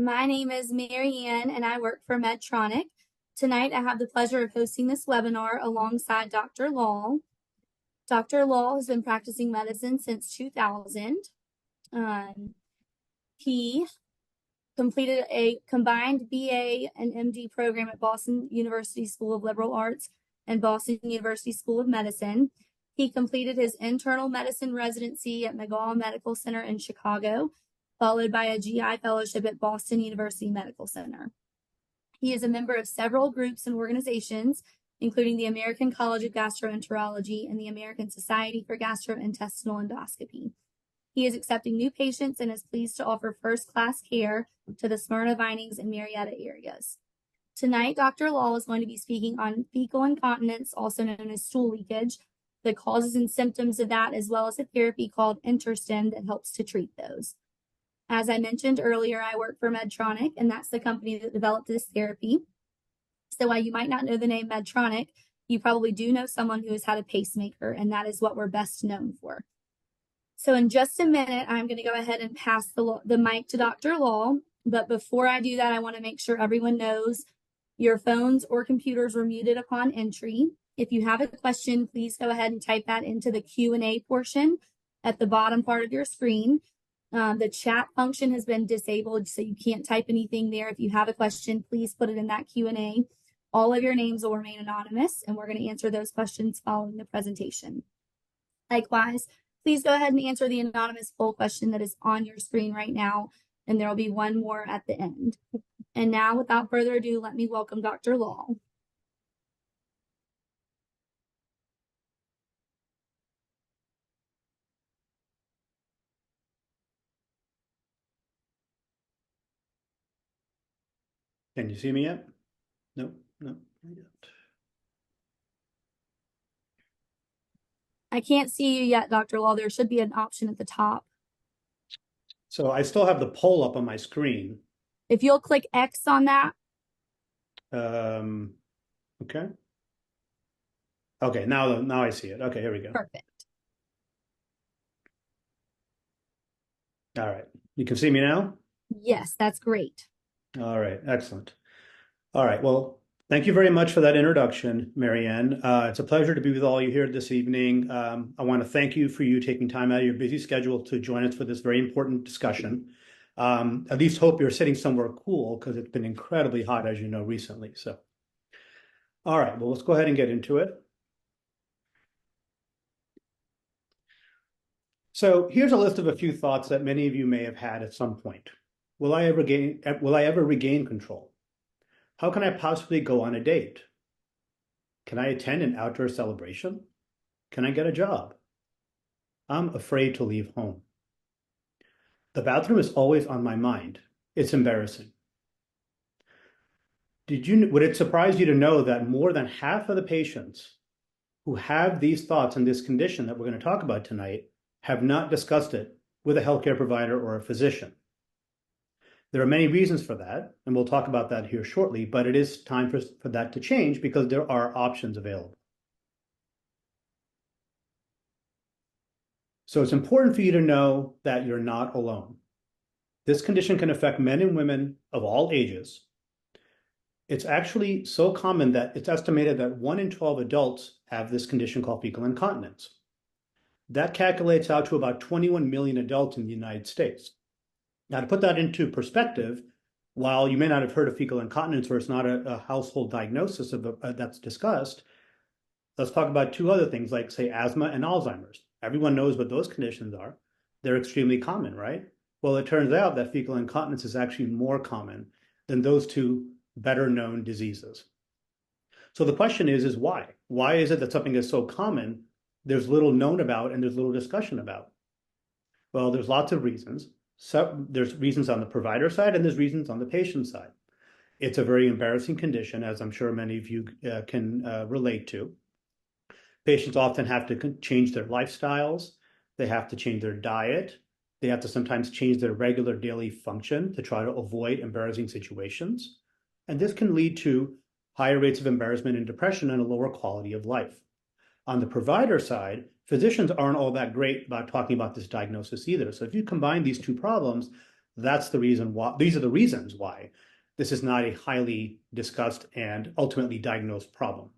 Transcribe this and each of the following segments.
My name is Mary Ann and I work for Medtronic. Tonight I have the pleasure of hosting this webinar alongside Dr. Law. Dr. Law has been practicing medicine since 2000. He completed a combined BA and MD program at Boston University School of Liberal Arts and Boston University School of Medicine. He completed his internal medicine residency at McGaw Medical Center in Chicago, followed by a GI fellowship at Boston University Medical Center. He is a member of several groups and organizations, including the American College of Gastroenterology and the American Society for Gastrointestinal Endoscopy. He is accepting new patients and is pleased to offer first-class care to the Smyrna, Vinings, and Marietta areas. Tonight, Dr. Law is going to be speaking on fecal incontinence, also known as stool leakage, the causes and symptoms of that, as well as a therapy called InterStim that helps to treat those. As I mentioned earlier, I work for Medtronic, and that's the company that developed this therapy. So while you might not know the name Medtronic, you probably do know someone who has had a pacemaker, and that is what we're best known for. So in just a minute, I'm going to go ahead and pass the mic to Dr. Law. But before I do that, I want to make sure everyone knows your phones or computers were muted upon entry. If you have a question, please go ahead and type that into the Q&A portion at the bottom part of your screen. The chat function has been disabled, so you can't type anything there. If you have a question, please put it in that Q&A. All of your names will remain anonymous, and we're going to answer those questions following the presentation. Likewise, please go ahead and answer the anonymous poll question that is on your screen right now, and there will be one more at the end. And now, without further ado, let me welcome Dr. Law. Can you see me yet? No, not yet. I can't see you yet, Dr. Law. There should be an option at the top. So I still have the poll up on my screen. If you'll click X on that. Okay. Okay, now I see it. Okay, here we go. Perfect. All right. You can see me now? Yes, that's great. All right, excellent. All right, well, thank you very much for that introduction, Mary Ann. It's a pleasure to be with all you here this evening. I want to thank you for taking time out of your busy schedule to join us for this very important discussion. At least hope you're sitting somewhere cool because it's been incredibly hot, as you know, recently. So, all right, well, let's go ahead and get into it. So here's a list of a few thoughts that many of you may have had at some point. Will I ever regain control? How can I possibly go on a date? Can I attend an outdoor celebration? Can I get a job? I'm afraid to leave home. The bathroom is always on my mind. It's embarrassing. Would it surprise you to know that more than half of the patients who have these thoughts and this condition that we're going to talk about tonight have not discussed it with a healthcare provider or a physician? There are many reasons for that, and we'll talk about that here shortly, but it is time for that to change because there are options available. So it's important for you to know that you're not alone. This condition can affect men and women of all ages. It's actually so common that it's estimated that 1 in 12 adults have this condition called fecal incontinence. That calculates out to about 21 million adults in the United States. Now, to put that into perspective, while you may not have heard of fecal incontinence or it's not a household diagnosis that's discussed, let's talk about two other things like, say, asthma and Alzheimer's. Everyone knows what those conditions are. They're extremely common, right? Well, it turns out that fecal incontinence is actually more common than those two better known diseases. So the question is why? Why is it that something is so common, there's little known about and there's little discussion about? Well, there's lots of reasons. So there's reasons on the provider side and there's reasons on the patient side. It's a very embarrassing condition, as I'm sure many of you can relate to. Patients often have to change their lifestyles. They have to change their diet. They have to sometimes change their regular daily function to try to avoid embarrassing situations. And this can lead to higher rates of embarrassment and depression and a lower quality of life. On the provider side, physicians aren't all that great about talking about this diagnosis either. So if you combine these two problems, That's the reason why, these are the reasons why this is not a highly discussed and ultimately diagnosed problem.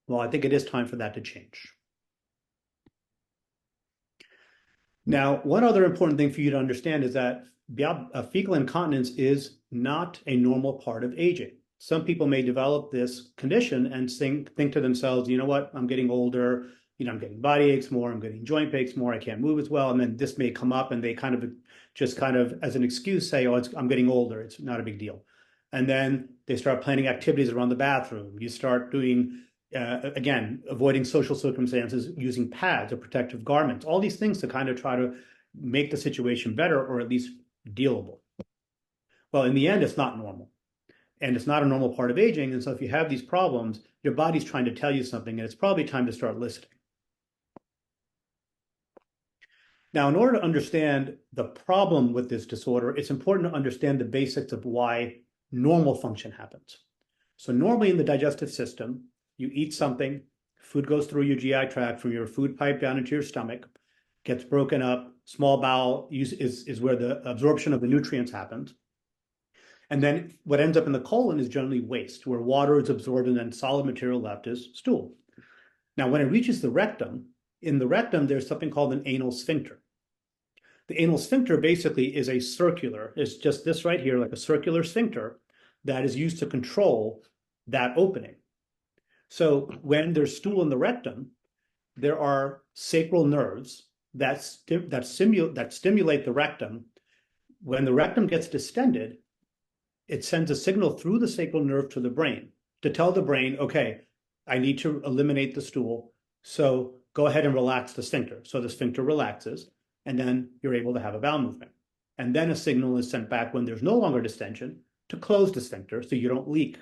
Well, I think it is time for that to change. Now, one other important thing for you to understand is that fecal incontinence is not a normal part of aging. Some people may develop this condition and think to themselves, you know what, I'm getting older, I'm getting body aches more, I'm getting joint aches more, I can't move as well. And then this may come up and they just as an excuse say, oh, I'm getting older, it's not a big deal. And then they start planning activities around the bathroom. You start doing again, avoiding social circumstances, using pads or protective garments, all these things to kind of try to make the situation better or at least dealable. Well, in the end, it's not normal. And it's not a normal part of aging. And so if you have these problems, your body's trying to tell you something, and it's probably time to start listening. Now, in order to understand the problem with this disorder, it's important to understand the basics of why normal function happens. So normally in the digestive system, you eat something, food goes through your GI tract from your food pipe down into your stomach, gets broken up, small bowel is where the absorption of the nutrients happens. And then what ends up in the colon is generally waste, where water is absorbed and then solid material left is stool. Now, when it reaches the rectum, in the rectum, there's something called an anal sphincter. The anal sphincter basically is it's just this right here, like a circular sphincter that is used to control that opening. So when there's stool in the rectum, there are sacral nerves that stimulate the rectum. When the rectum gets distended, it sends a signal through the sacral nerve to the brain to tell the brain, okay, I need to eliminate the stool, so go ahead and relax the sphincter. So the sphincter relaxes, and then you're able to have a bowel movement. And then a signal is sent back when there's no longer distension to close the sphincter so you don't leak.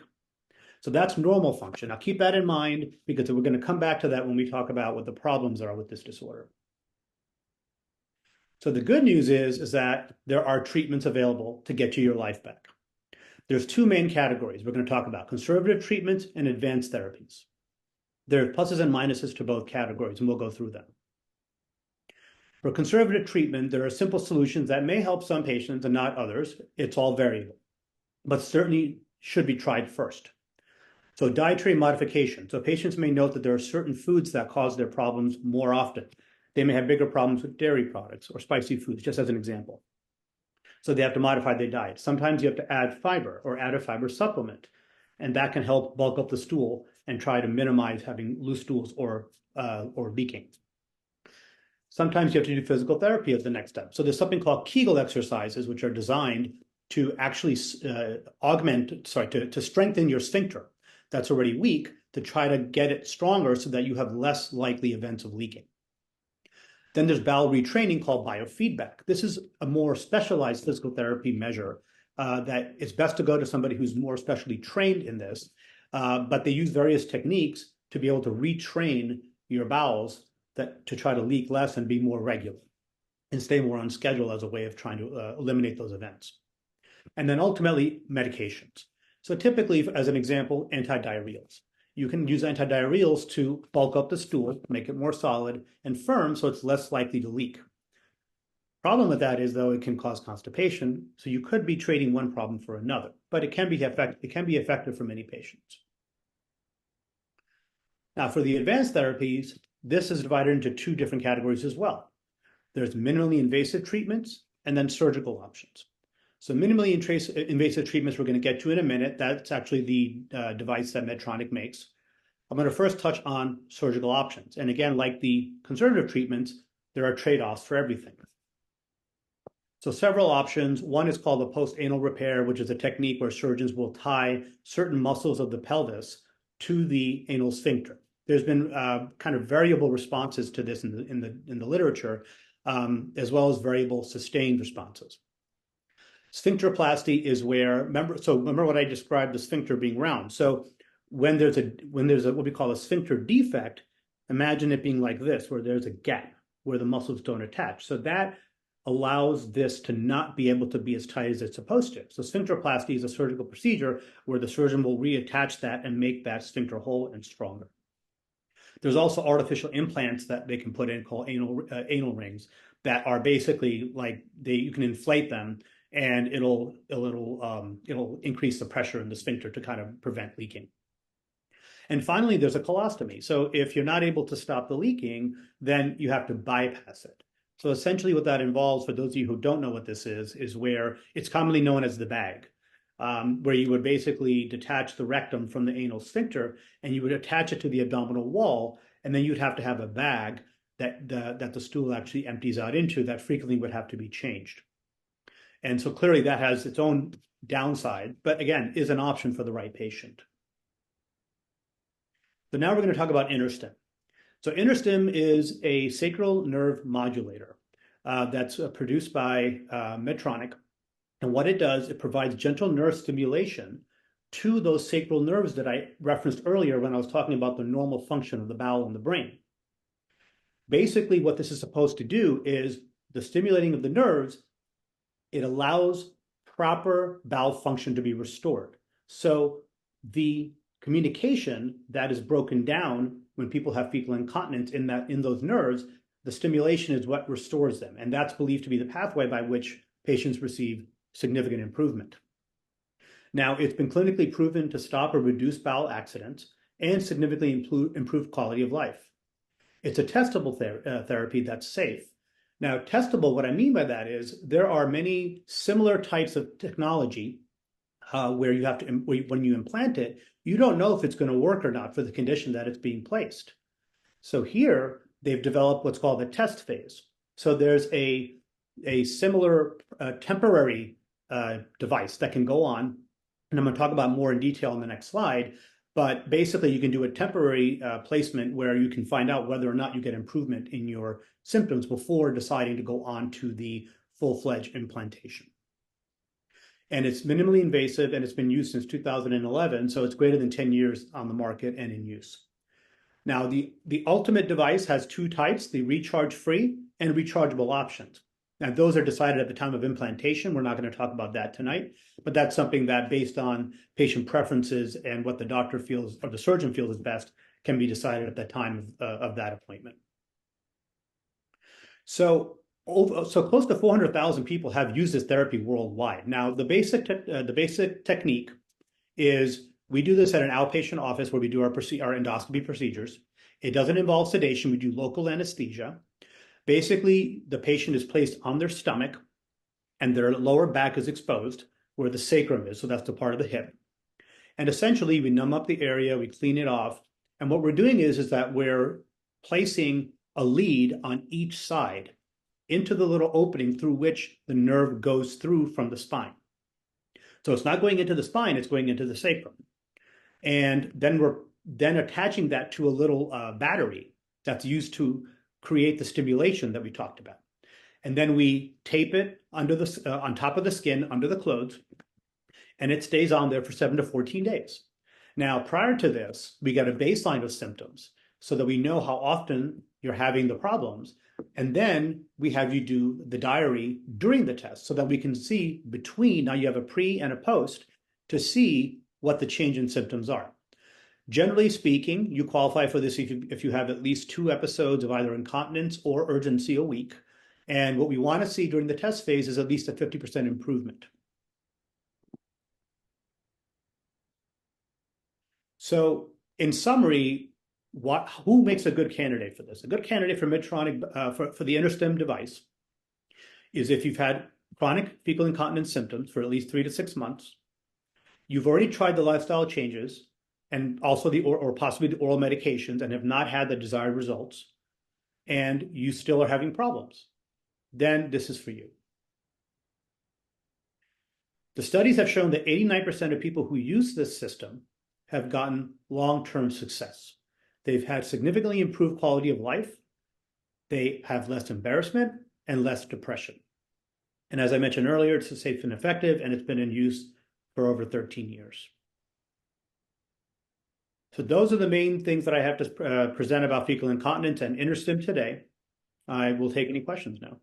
So that's normal function. Now keep that in mind because we're going to come back to that when we talk about what the problems are with this disorder. So the good news is that there are treatments available to get you your life back. There's two main categories we're going to talk about: conservative treatments and advanced therapies. There are pluses and minuses to both categories, and we'll go through them. For conservative treatment, there are simple solutions that may help some patients and not others. It's all variable, but certainly should be tried first. So dietary modification. So patients may note that there are certain foods that cause their problems more often. They may have bigger problems with dairy products or spicy foods, just as an example. So they have to modify their diet. Sometimes you have to add fiber or add a fiber supplement, and that can help bulk up the stool and try to minimize having loose stools or leaking. Sometimes you have to do physical therapy as the next step. So there's something called Kegel exercises, which are designed to actually to strengthen your sphincter that's already weak, to try to get it stronger so that you have less likely events of leaking. Then there's bowel retraining called biofeedback. This is a more specialized physical therapy measure that it's best to go to somebody who's more specially trained in this, but they use various techniques to be able to retrain your bowels to try to leak less and be more regular and stay more on schedule as a way of trying to eliminate those events. And then ultimately, medications. So typically, as an example, antidiarrheals. You can use antidiarrheals to bulk up the stool, make it more solid and firm so it's less likely to leak. Problem with that is, though, it can cause constipation, so you could be trading one problem for another, but it can be effective for many patients. Now, for the advanced therapies, this is divided into two different categories as well. There's minimally invasive treatments and then surgical options. So minimally invasive treatments we're going to get to in a minute. That's actually the device that Medtronic makes. I'm going to first touch on surgical options. And again, like the conservative treatments, there are trade-offs for everything. So several options. One is called a post-anal repair, which is a technique where surgeons will tie certain muscles of the pelvis to the anal sphincter. There's been kind of variable responses to this in the literature, as well as variable sustained responses. Sphincteroplasty is where, remember what I described the sphincter being round. So when there's what we call a sphincter defect, imagine it being like this, where there's a gap where the muscles don't attach. So that allows this to not be able to be as tight as it's supposed to. So sphincteroplasty is a surgical procedure where the surgeon will reattach that and make that sphincter whole and stronger. There's also artificial implants that they can put in called anal rings that are basically like you can inflate them and it'll increase the pressure in the sphincter to kind of prevent leaking. And finally, there's a colostomy. So if you're not able to stop the leaking, then you have to bypass it. So essentially what that involves, for those of you who don't know what this is where it's commonly known as the bag, where you would basically detach the rectum from the anal sphincter and you would attach it to the abdominal wall, and then you'd have to have a bag that the stool actually empties out into that frequently would have to be changed. And so clearly that has its own downside, but again, is an option for the right patient. So now we're going to talk about InterStim. So InterStim is a sacral nerve modulator that's produced by Medtronic. And what it does, it provides gentle nerve stimulation to those sacral nerves that I referenced earlier when I was talking about the normal function of the bowel and the brain. Basically, what this is supposed to do is the stimulating of the nerves, it allows proper bowel function to be restored. So the communication that is broken down when people have fecal incontinence in those nerves, the stimulation is what restores them. And that's believed to be the pathway by which patients receive significant improvement. Now, it's been clinically proven to stop or reduce bowel accidents and significantly improve quality of life. It's a testable therapy that's safe. Now, testable, what I mean by that is there are many similar types of technology where you have to, when you implant it, you don't know if it's going to work or not for the condition that it's being placed. So here, they've developed what's called a test phase. So there's a similar temporary device that can go on, and I'm going to talk about more in detail in the next slide. But basically, you can do a temporary placement where you can find out whether or not you get improvement in your symptoms before deciding to go on to the full-fledged implantation. And it's minimally invasive, and it's been used since 2011, so it's greater than 10 years on the market and in use. Now, the ultimate device has two types, the recharge-free and rechargeable options. Now, those are decided at the time of implantation. We're not going to talk about that tonight, but that's something that, based on patient preferences and what the doctor feels or the surgeon feels is best, can be decided at the time of that appointment. So close to 400,000 people have used this therapy worldwide. Now, the basic technique is we do this at an outpatient office where we do our endoscopy procedures. It doesn't involve sedation. We do local anesthesia. Basically, the patient is placed on their stomach and their lower back is exposed where the sacrum is. So that's the part of the hip. And essentially, we numb up the area, we clean it off. And what we're doing is that we're placing a lead on each side into the little opening through which the nerve goes through from the spine. So it's not going into the spine, it's going into the sacrum. And then we're attaching that to a little battery that's used to create the stimulation that we talked about. And then we tape it under on top of the skin, under the clothes, and it stays on there for 7 to 14 days. Now, prior to this, we get a baseline of symptoms so that we know how often you're having the problems. And then we have you do the diary during the test so that we can see between, now you have a pre and a post, to see what the change in symptoms are. Generally speaking, you qualify for this if you have at least 2 episodes of either incontinence or urgency a week. And what we want to see during the test phase is at least a 50% improvement. So in summary, who makes a good candidate for this? A good candidate for Medtronic, for the InterStim device, is if you've had chronic fecal incontinence symptoms for at least 3 to 6 months, you've already tried the lifestyle changes, and also or possibly the oral medications, and have not had the desired results, and you still are having problems, then this is for you. The studies have shown that 89% of people who use this system have gotten long-term success. They've had significantly improved quality of life. They have less embarrassment and less depression. And as I mentioned earlier, it's safe and effective, and it's been in use for over 13 years. So those are the main things that I have to present about fecal incontinence and InterStim today. I will take any questions now.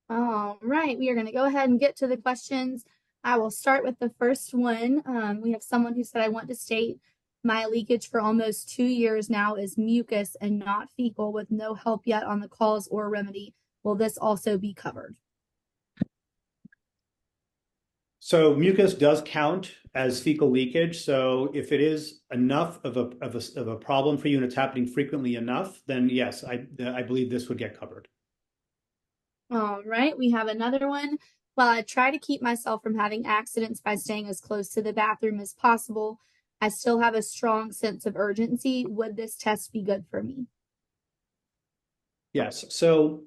All right, we are going to go ahead and get to the questions. I will start with the first one. We have someone who said, I want to state My leakage for almost 2 years now is mucus and not fecal, with no help yet on the cause or remedy. Will this also be covered? So mucus does count as fecal leakage. So if it is enough of a problem for you and it's happening frequently enough, then yes, I believe this would get covered. All right, we have another one. While I try to keep myself from having accidents by staying as close to the bathroom as possible, I still have a strong sense of urgency. Would this test be good for me? Yes. So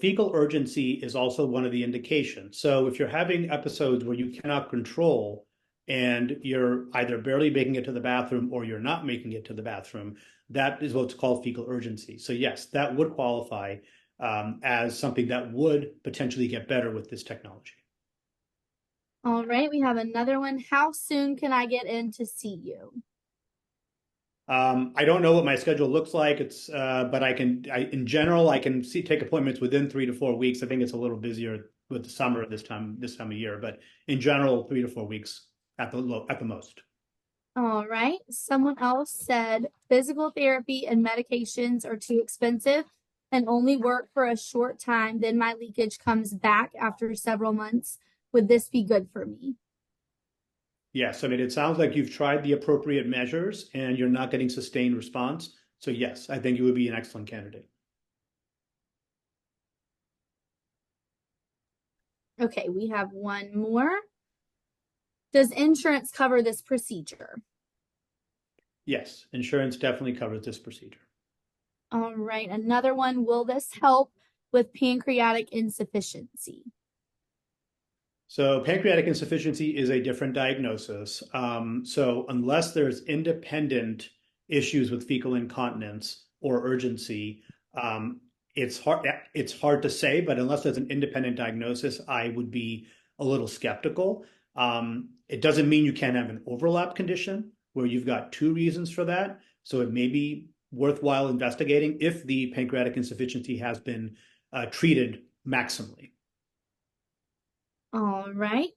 fecal urgency is also one of the indications. So if you're having episodes where you cannot control and you're either barely making it to the bathroom or you're not making it to the bathroom, that is what's called fecal urgency. So yes, that would qualify as something that would potentially get better with this technology. All right, we have another one. How soon can I get in to see you? I don't know what my schedule looks like. But in general, I can take appointments within 3 to 4 weeks. I think it's a little busier with the summer this time of year, but in general, 3 to 4 weeks at the most. All right. Someone else said physical therapy and medications are too expensive and only work for a short time. Then my leakage comes back after several months. Would this be good for me? Yes, I mean, it sounds like you've tried the appropriate measures and you're not getting sustained response. So yes, I think you would be an excellent candidate. Okay, we have one more. Does insurance cover this procedure? Yes, insurance definitely covers this procedure. All right, another one. Will this help with pancreatic insufficiency? So pancreatic insufficiency is a different diagnosis. So unless there's independent issues with fecal incontinence or urgency, um, it's hard to say, but unless there's an independent diagnosis, I would be a little skeptical. It doesn't mean you can't have an overlap condition where you've got two reasons for that. So it may be worthwhile investigating if the pancreatic insufficiency has been treated maximally. All right.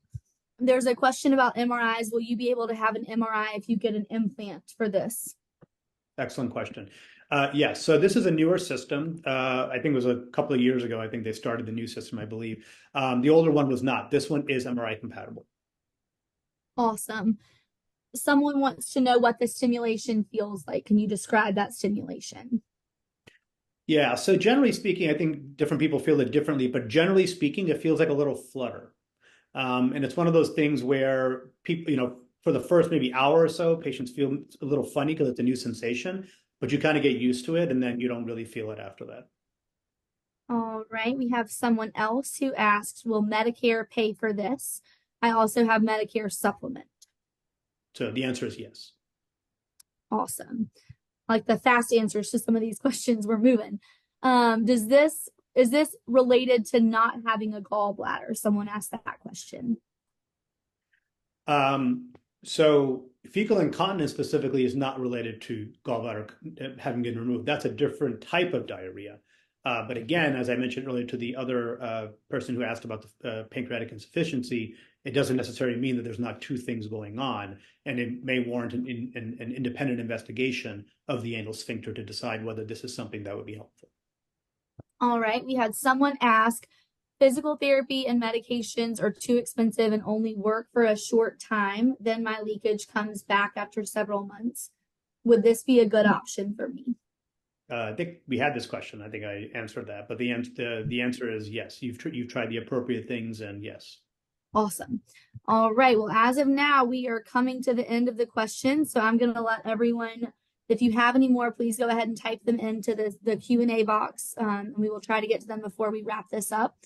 There's a question about MRIs. Will you be able to have an MRI if you get an implant for this? Excellent question. Yes, so this is a newer system. I think it was a couple of years ago. I think they started the new system, I believe. The older one was not. This one is MRI compatible. Awesome. Someone wants to know what the stimulation feels like. Can you describe that stimulation? Yeah, so generally speaking, I think different people feel it differently, but generally speaking, it feels like a little flutter. And it's one of those things where people, for the first maybe hour or so, patients feel a little funny because it's a new sensation, but you kind of get used to it and then you don't really feel it after that. All right. We have someone else who asks, will Medicare pay for this? I also have Medicare supplement. So the answer is yes. Awesome. Like the fast answers to some of these questions we're moving. Is this related to not having a gallbladder? Someone asked that question. So fecal incontinence specifically is not related to gallbladder having been removed. That's a different type of diarrhea. But again, as I mentioned earlier to the other person who asked about the pancreatic insufficiency, it doesn't necessarily mean that there's not two things going on, and it may warrant an independent investigation of the anal sphincter to decide whether this is something that would be helpful. All right. We had someone ask, physical therapy and medications are too expensive and only work for a short time. Then my leakage comes back after several months. Would this be a good option for me? I think we had this question. I think I answered that, but the answer is yes. You've tried the appropriate things, and yes. Awesome. All right. Well, as of now, we are coming to the end of the questions. So I'm going to let everyone, if you have any more, please go ahead and type them into the Q&A box. And we will try to get to them before we wrap this up.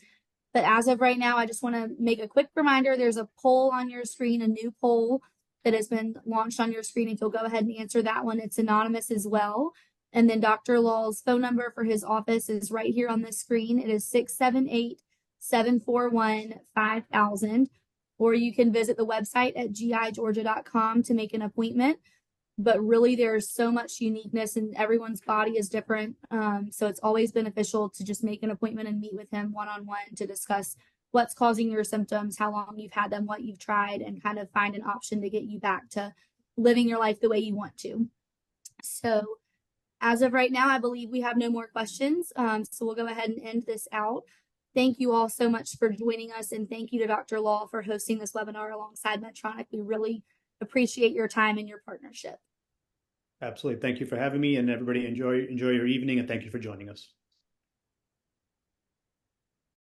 But as of right now, I just want to make a quick reminder. There's a poll on your screen, a new poll that has been launched on your screen. If you'll go ahead and answer that one, it's anonymous as well. And then Dr. Law's phone number for his office is right here on the screen. It is 678-741-5000. Or you can visit the website at gigeorgia.com to make an appointment. But really, there's so much uniqueness and everyone's body is different. So it's always beneficial to just make an appointment and meet with him one-on-one to discuss what's causing your symptoms, how long you've had them, what you've tried, and kind of find an option to get you back to living your life the way you want to. So, as of right now, I believe we have no more questions. So, we'll go ahead and end this out. Thank you all so much for joining us, and thank you to Dr. Law for hosting this webinar alongside Medtronic. We really appreciate your time and your partnership. Absolutely. Thank you for having me, and everybody enjoy your evening, and thank you for joining us.